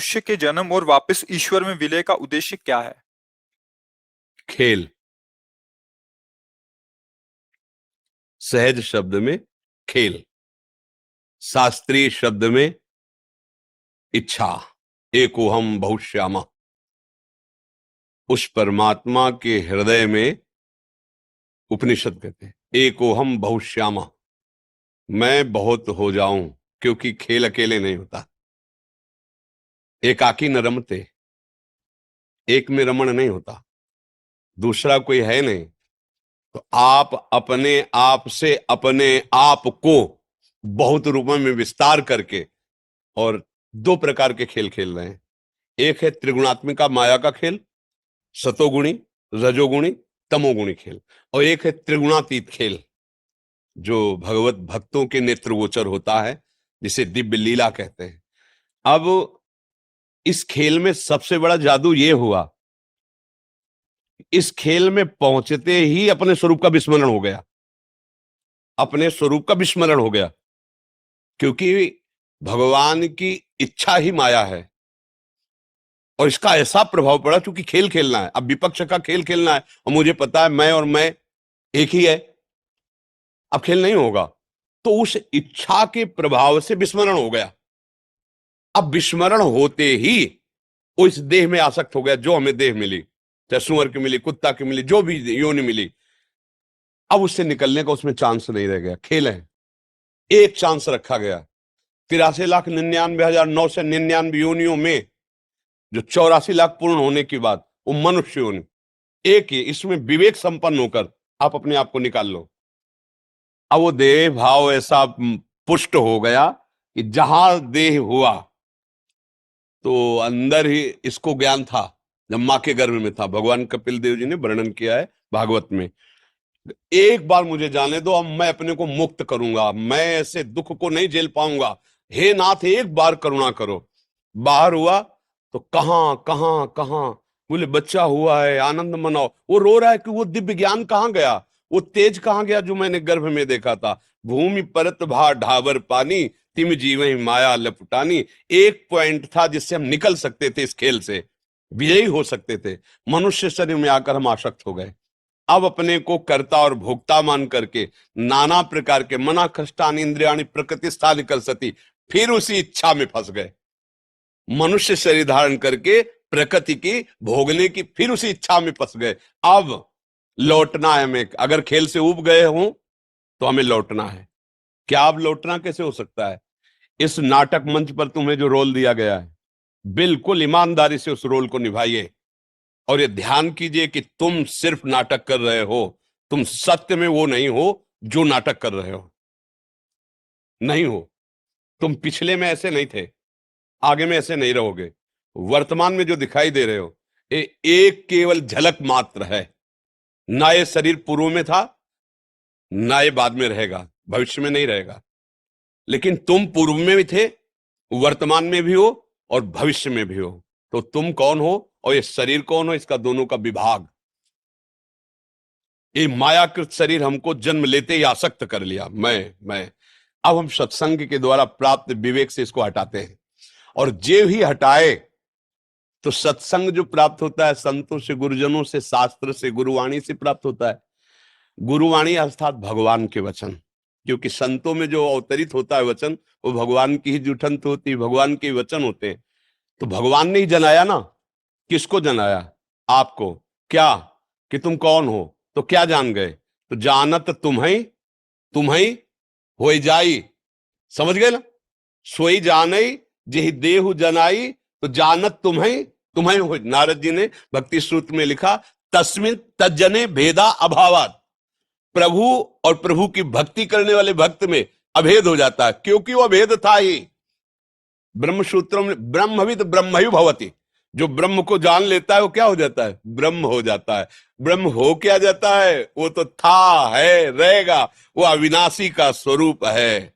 मनुष्य के जन्म और वापस ईश्वर में विलय का उद्देश्य क्या है? खेल। सहज शब्द में खेल, शास्त्रीय शब्द में इच्छा। एकोहम बहुश्यामा। उस परमात्मा के हृदय में उपनिषद कहते हैं एकोहम बहुश्यामा, मैं बहुत हो जाऊं, क्योंकि खेल अकेले नहीं होता। एकाकी न रमते, एक में रमण नहीं होता, दूसरा कोई है नहीं। तो आप अपने आप से अपने आप को बहुत रूपों में विस्तार करके और दो प्रकार के खेल खेल रहे हैं। एक है त्रिगुणात्मिका माया का खेल, सतोगुणी, रजोगुणी, तमोगुणी खेल, और एक है त्रिगुणातीत खेल जो भगवत भक्तों के नेत्रगोचर होता है, जिसे दिव्य लीला कहते हैं। अब इस खेल में सबसे बड़ा जादू ये हुआ, इस खेल में पहुंचते ही अपने स्वरूप का विस्मरण हो गया। अपने स्वरूप का विस्मरण हो गया, क्योंकि भगवान की इच्छा ही माया है। और इसका ऐसा प्रभाव पड़ा, क्योंकि खेल खेलना है, अब विपक्ष का खेल खेलना है, और मुझे पता है मैं और मैं एक ही है, अब खेल नहीं होगा। तो उस इच्छा के प्रभाव से विस्मरण हो गया। अब विस्मरण होते ही वो इस देह में आसक्त हो गया, जो हमें देह मिली, चाहे सुअर की मिली, कुत्ता की मिली, जो भी योनि मिली। अब उससे निकलने का उसमें चांस नहीं रह गया। खेल है, एक चांस रखा गया। 83,99,999 योनियों में जो 84 लाख पूर्ण होने की बाद वो मनुष्य योनि एक ही, इसमें विवेक संपन्न होकर आप अपने आप को निकाल लो। अब वो देह भाव ऐसा पुष्ट हो गया कि जहां देह हुआ तो अंदर ही इसको ज्ञान था, जब मां के गर्भ में था। भगवान कपिल देव जी ने वर्णन किया है भागवत में, एक बार मुझे जाने दो, अब मैं अपने को मुक्त करूंगा, मैं ऐसे दुख को नहीं झेल पाऊंगा, हे नाथ एक बार करुणा करो। बाहर हुआ तो कहां कहां कहां, बोले बच्चा हुआ है, आनंद मनाओ। वो रो रहा है कि वो दिव्य ज्ञान कहां गया, वो तेज कहां गया जो मैंने गर्भ में देखा था। भूमि परत भा ढाबर पानी, तिम जीव माया लपटानी। एक पॉइंट था जिससे हम निकल सकते थे, इस खेल से विजयी हो सकते थे। मनुष्य शरीर में आकर हम आसक्त हो गए। अब अपने को कर्ता और भोक्ता मान करके नाना प्रकार के मना कष्टानि इंद्रियाणि प्रकृतिस्थानि कलसति, फिर उसी इच्छा में फंस गए। मनुष्य शरीर धारण करके प्रकृति की भोगने की फिर उसी इच्छा में फंस गए। अब लौटना है हमें। अगर खेल से उब गए हों तो हमें लौटना है। क्या अब लौटना कैसे हो सकता है? इस नाटक मंच पर तुम्हें जो रोल दिया गया है, बिल्कुल ईमानदारी से उस रोल को निभाइए। और ये ध्यान कीजिए कि तुम सिर्फ नाटक कर रहे हो, तुम सत्य में वो नहीं हो जो नाटक कर रहे हो। नहीं हो। तुम पिछले में ऐसे नहीं थे, आगे में ऐसे नहीं रहोगे। वर्तमान में जो दिखाई दे रहे हो ये एक केवल झलक मात्र है। ना ये शरीर पूर्व में था, ना ये बाद में रहेगा, भविष्य में नहीं रहेगा। लेकिन तुम पूर्व में भी थे, वर्तमान में भी हो और भविष्य में भी हो। तो तुम कौन हो और ये शरीर कौन हो, इसका दोनों का विभाग। ये मायाकृत शरीर हमको जन्म लेते ही आसक्त कर लिया, मैं। अब हम सत्संग के द्वारा प्राप्त विवेक से इसको हटाते हैं, और जे ही हटाए तो सत्संग जो प्राप्त होता है संतों से, गुरुजनों से, शास्त्र से, गुरुवाणी से प्राप्त होता है। गुरुवाणी अर्थात भगवान के वचन, क्योंकि संतों में जो अवतरित होता है वचन, वो भगवान की ही जुठंत होती है, भगवान के वचन होते हैं। तो भगवान ने ही जनाया ना। किसको जनाया? आपको। क्या? कि तुम कौन हो। तो क्या जान गए? तो जानत तुम्हें हो जाई। समझ गए ना? सोई जानई जेहि देहु जनाई, तो जानत तुम्हें हो। नारद जी ने भक्ति सूत्र में लिखा, तस्मिन तज्जने भेदा अभावात। प्रभु और प्रभु की भक्ति करने वाले भक्त में अभेद हो जाता है, क्योंकि वो अभेद था ही। ब्रह्म सूत्रों में ब्रह्मविद ब्रह्मयु भवति, जो ब्रह्म को जान लेता है वो क्या हो जाता है? ब्रह्म हो जाता है। ब्रह्म हो क्या जाता है? वो तो था, है, रहेगा। वो अविनाशी का स्वरूप है।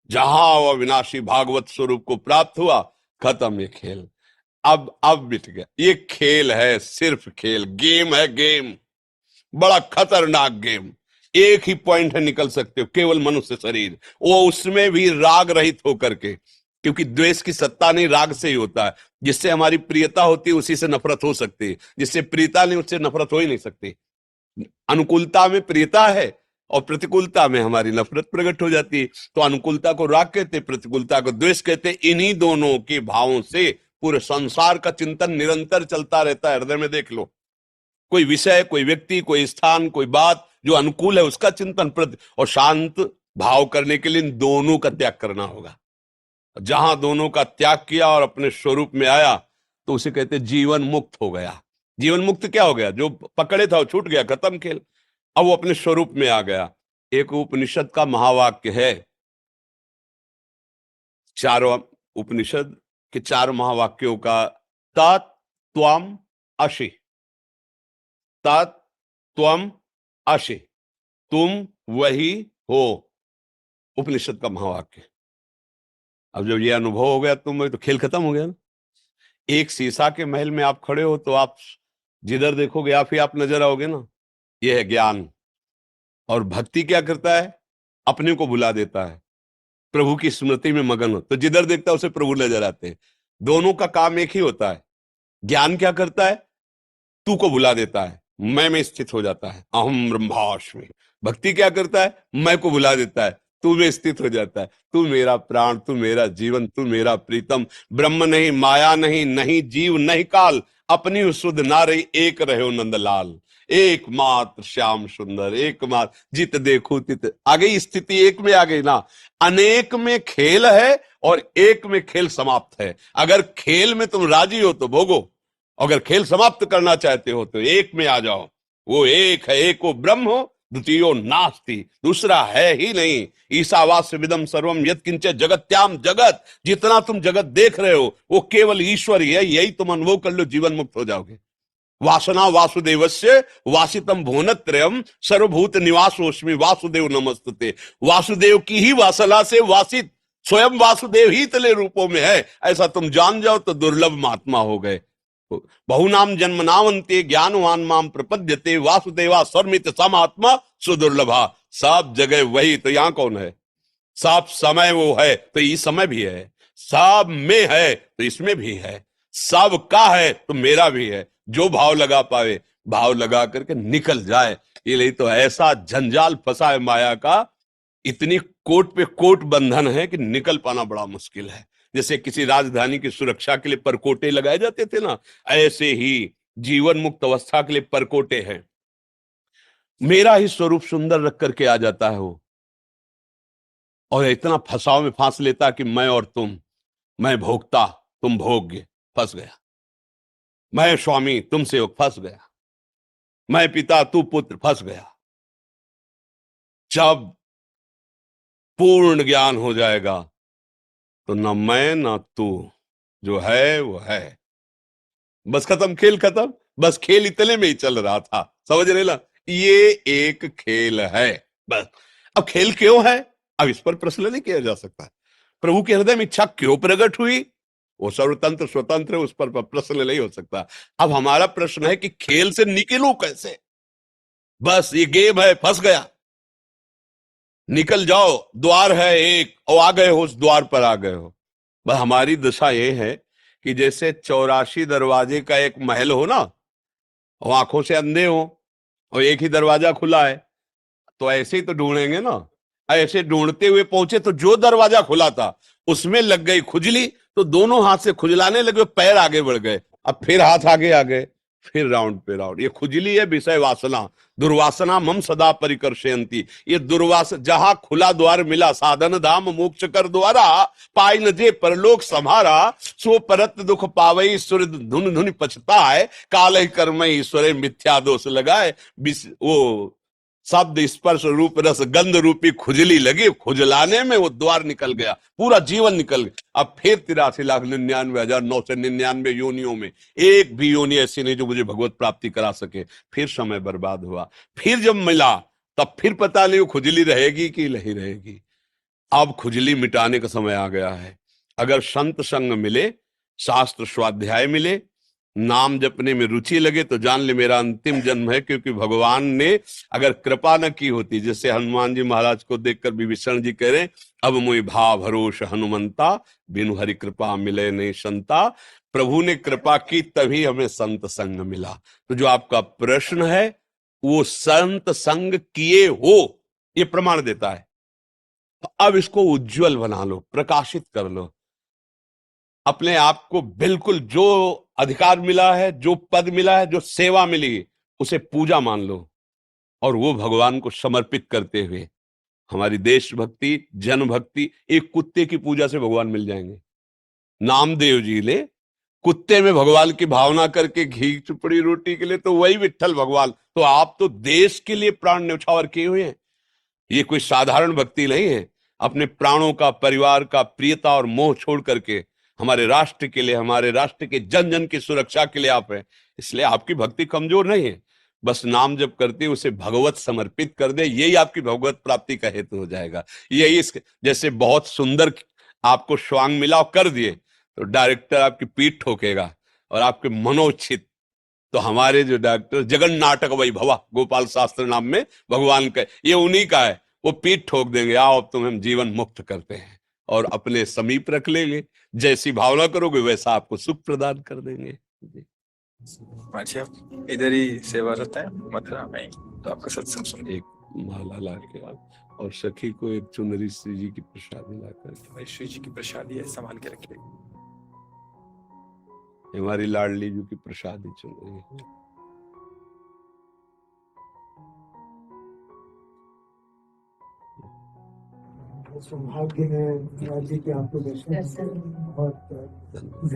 जहां वो अविनाशी भागवत स्वरूप को प्राप्त हुआ, खत्म ये खेल। अब मिट गया। ये खेल है, सिर्फ खेल, गेम है, गेम, बड़ा खतरनाक गेम। एक ही पॉइंट है, निकल सकते हो, केवल मनुष्य शरीर, वो उसमें भी राग रहित होकर के। क्योंकि द्वेष की सत्ता नहीं, राग से ही होता है। जिससे हमारी प्रियता होती है उसी से नफरत हो सकती है, जिससे प्रियता नहीं उससे नफरत हो ही नहीं सकती। अनुकूलता में प्रियता है और प्रतिकूलता में हमारी नफरत प्रकट हो जाती है। तो अनुकूलता को राग कहते, प्रतिकूलता को द्वेष कहते। इन्हीं दोनों के भावों से पूरे संसार का चिंतन निरंतर चलता रहता है। हृदय में देख लो, कोई विषय, कोई व्यक्ति, कोई स्थान, कोई बात जो अनुकूल है उसका चिंतन और शांत भाव करने के लिए इन दोनों का त्याग करना होगा। जहां दोनों का त्याग किया और अपने स्वरूप में आया तो उसे कहते जीवन मुक्त हो गया। जीवन मुक्त क्या हो गया? जो पकड़े था वो छूट गया, खत्म खेल। अब वो अपने स्वरूप में आ गया। एक उपनिषद का महावाक्य है, चारों उपनिषद के 4 महावाक्यों का, तत्त्वम् असि, तत्त्वम् असि, तुम वही हो, उपनिषद का महावाक्य। अब जब ये अनुभव हो गया तुम, तो खेल खत्म हो गया ना। एक शीशा के महल में आप खड़े हो तो आप जिधर देखोगे आप ही आप नजर आओगे ना। यह है ज्ञान। और भक्ति क्या करता है? अपने को भुला देता है, प्रभु की स्मृति में मगन हो तो जिधर देखता है उसे प्रभु नजर आते हैं। दोनों का काम एक ही होता है। ज्ञान क्या करता है? तू को भुला देता है, मैं में स्थित हो जाता है, अहम ब्रह्मास्मि। भक्ति क्या करता है? मैं को भुला देता है, तू में स्थित हो जाता है। तू मेरा प्राण, तू मेरा जीवन, तू मेरा प्रीतम। ब्रह्म नहीं, माया नहीं, नहीं जीव नहीं काल, अपनी सुध ना रही, एक रहो नंदलाल। एकमात्र श्याम सुंदर, एकमात्र जित देखो तित। आ गई स्थिति, एक में आ गई ना। अनेक में खेल है और एक में खेल समाप्त है। अगर खेल में तुम राजी हो तो भोगो, अगर खेल समाप्त करना चाहते हो तो एक में आ जाओ। वो एक है, एक वो ब्रह्म हो, द्वितीयो नास्ति, दूसरा है ही नहीं। ईशावास्य विदम सर्वम यत्किंच जगत्याम जगत। जितना तुम जगत देख रहे हो वो केवल ईश्वर ही है। यही तुम अनुभव कर लो, जीवन मुक्त हो जाओगे। वासना वासुदेवस्य वासितम भुवनत्रयम् सर्वभूत निवासोस्मि वासुदेव नमस्तुते। वासुदेव की ही वासना से वासित स्वयं वासुदेव ही तले रूपों में है, ऐसा तुम जान जाओ तो दुर्लभ महात्मा हो गए। बहुनाम जन्मनावंते ज्ञानवान माम प्रपद्यते वासुदेवा सर्वमित समात्मा सुदुर्लभा। सब जगह वही, तो यहां कौन है? सब समय वो है तो इस समय भी है, सब में है तो इसमें भी है, सब का है तो मेरा भी है। जो भाव लगा पावे, भाव लगा करके निकल जाए। ये नहीं तो ऐसा जंजाल फंसा है माया का, इतनी कोट पे कोट बंधन है कि निकल पाना बड़ा मुश्किल है। जैसे किसी राजधानी की सुरक्षा के लिए परकोटे लगाए जाते थे ना, ऐसे ही जीवन मुक्त अवस्था के लिए परकोटे हैं। मेरा ही स्वरूप सुंदर रख करके आ जाता है वो, और इतना फंसाव में फांस लेता कि मैं और तुम, मैं भोक्ता तुम भोग्य, फंस गया। मैं स्वामी तुम सेवक, फंस गया। मैं पिता तू पुत्र, फंस गया। जब पूर्ण ज्ञान हो जाएगा तो न मैं न तू, जो है वो है। बस खत्म, खेल खत्म। बस खेल इतने में ही चल रहा था, समझ रहे ना? ये एक खेल है बस। अब खेल क्यों है, अब इस पर प्रश्न नहीं किया जा सकता। प्रभु के हृदय में इच्छा क्यों प्रकट हुई, वो सर्वतंत्र स्वतंत्र है, उस पर प्रश्न नहीं हो सकता। अब हमारा प्रश्न है कि खेल से निकलूं कैसे। बस ये गेम है, फंस गया, निकल जाओ। द्वार है एक और आ गए हो, उस द्वार पर आ गए हो। बस हमारी दशा ये है कि जैसे 84 दरवाजे का एक महल हो ना, और आंखों से अंधे हो और एक ही दरवाजा खुला है, तो ऐसे ही तो ढूंढेंगे ना। ऐसे ढूंढते हुए पहुंचे तो जो दरवाजा खुला था उसमें लग गई खुजली, तो दोनों हाथ से खुजलाने लगे, पैर आगे बढ़ गए। अब फिर हाथ आगे आ गए, फिर राउंड पे राउंड। ये खुजली है विषय वासना, दुर्वासना मम सदा परिकर्षयंती। ये दुर्वास, जहां खुला द्वार मिला, साधन धाम मोक्ष कर द्वारा, पाई न जे परलोक सम्हारा, सो परत दुख पावई सुर धुन धुन पछताए, काल कर्म ईश्वर मिथ्या दोष लगाए। वो शब्द स्पर्श रूप रस गंध रूपी खुजली लगी, खुजलाने में वो द्वार निकल गया, पूरा जीवन निकल गया। अब फिर 83,99,999 योनियों में एक भी योनि ऐसी नहीं जो मुझे भगवत प्राप्ति करा सके। फिर समय बर्बाद हुआ। फिर जब मिला तब फिर पता नहीं वो खुजली रहेगी कि नहीं रहेगी। अब खुजली मिटाने का समय आ गया है। अगर संत संग मिले, शास्त्र स्वाध्याय मिले, नाम जपने में रुचि लगे तो जान ले मेरा अंतिम जन्म है, क्योंकि भगवान ने अगर कृपा न की होती, जैसे हनुमान जी महाराज को देखकर विभीषण जी कह रहे, अब मुझे भाव भरोस हनुमंता, बिनु हरि कृपा मिले नहीं संता। प्रभु ने कृपा की तभी हमें संत संग मिला। तो जो आपका प्रश्न है वो संत संग किए हो, ये प्रमाण देता है। तो अब इसको उज्जवल बना लो, प्रकाशित कर लो अपने आप को। बिल्कुल जो अधिकार मिला है, जो पद मिला है, जो सेवा मिली, उसे पूजा मान लो और वो भगवान को समर्पित करते हुए हमारी देशभक्ति, जनभक्ति, एक कुत्ते की पूजा से भगवान मिल जाएंगे। नामदेव जी ने कुत्ते में भगवान की भावना करके घी चुपड़ी रोटी के लिए, तो वही विट्ठल भगवान। तो आप तो देश के लिए प्राण न्यौछावर किए हुए हैं। ये कोई साधारण भक्ति नहीं है। अपने प्राणों का, परिवार का, प्रियता और मोह छोड़ करके हमारे राष्ट्र के लिए, हमारे राष्ट्र के जन जन की सुरक्षा के लिए आप हैं। इसलिए आपकी भक्ति कमजोर नहीं है। बस नाम जब करते उसे भगवत समर्पित कर दे, यही आपकी भगवत प्राप्ति का हेतु हो जाएगा। यही जैसे बहुत सुंदर आपको स्वांग मिला और कर दिए तो डायरेक्टर आपकी पीठ ठोकेगा और आपके मनोचित। तो हमारे जो डॉक्टर जगन नाटक वैभवा गोपाल शास्त्र नाम में भगवान का, ये उन्हीं का है। वो पीठ ठोक देंगे, आओ अब तुम्हें हम जीवन मुक्त करते हैं और अपने समीप रख लेंगे। जैसी भावना करोगे वैसा आपको सुख प्रदान कर देंगे। अच्छा, इधर ही सेवा रहता है मथुरा में, तो आपका सत्संग सुन एक माला ला के आप और सखी को एक चुनरी श्री जी की प्रसादी लाकर, भाई श्री जी की प्रसादी है, संभाल के रखिए। हमारी लाडली जी की प्रसादी चुनरी है। सौभाग्य है जी कि आपको दर्शन बहुत